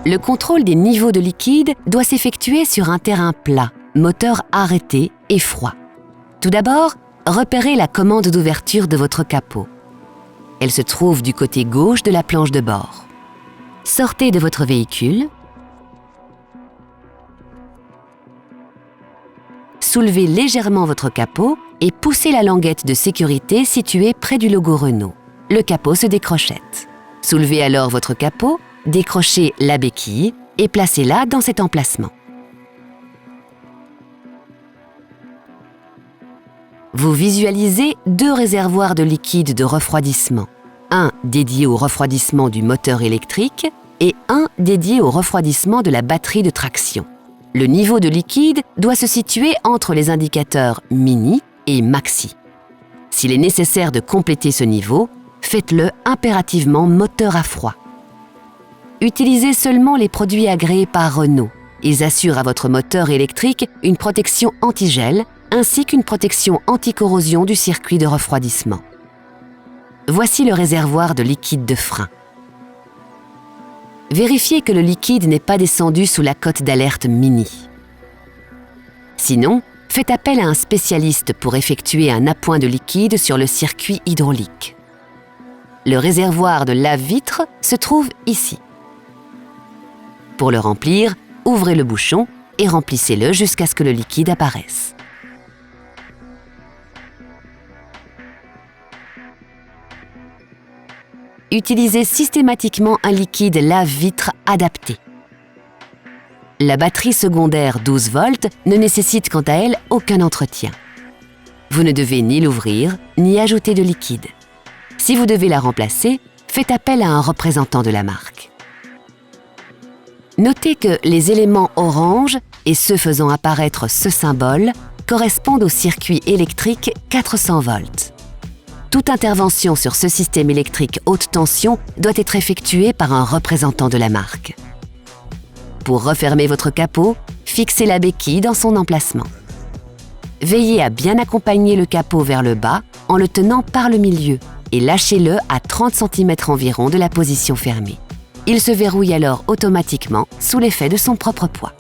Le contrôle des niveaux de liquide doit s'effectuer sur un terrain plat, moteur arrêté et froid. Tout d'abord, repérez la commande d'ouverture de votre capot. Elle se trouve du côté gauche de la planche de bord. Sortez de votre véhicule. Soulevez légèrement votre capot et poussez la languette de sécurité située près du logo Renault. Le capot se décrochette. Soulevez alors votre capot, décrochez la béquille et placez-la dans cet emplacement. Vous visualisez 2 réservoirs de liquide de refroidissement, un dédié au refroidissement du moteur électrique et un dédié au refroidissement de la batterie de traction. Le niveau de liquide doit se situer entre les indicateurs mini et maxi. S'il est nécessaire de compléter ce niveau, faites-le impérativement moteur à froid. Utilisez seulement les produits agréés par Renault. Ils assurent à votre moteur électrique une protection anti-gel ainsi qu'une protection anti-corrosion du circuit de refroidissement. Voici le réservoir de liquide de frein. Vérifiez que le liquide n'est pas descendu sous la cote d'alerte mini. Sinon, faites appel à un spécialiste pour effectuer un appoint de liquide sur le circuit hydraulique. Le réservoir de lave-vitre se trouve ici. Pour le remplir, ouvrez le bouchon et remplissez-le jusqu'à ce que le liquide apparaisse. Utilisez systématiquement un liquide lave-vitre adapté. La batterie secondaire 12 volts ne nécessite quant à elle aucun entretien. Vous ne devez ni l'ouvrir, ni ajouter de liquide. Si vous devez la remplacer, faites appel à un représentant de la marque. Notez que les éléments orange et ceux faisant apparaître ce symbole correspondent au circuit électrique 400 volts. Toute intervention sur ce système électrique haute tension doit être effectuée par un représentant de la marque. Pour refermer votre capot, fixez la béquille dans son emplacement. Veillez à bien accompagner le capot vers le bas en le tenant par le milieu et lâchez-le à 30 cm environ de la position fermée. Il se verrouille alors automatiquement sous l'effet de son propre poids.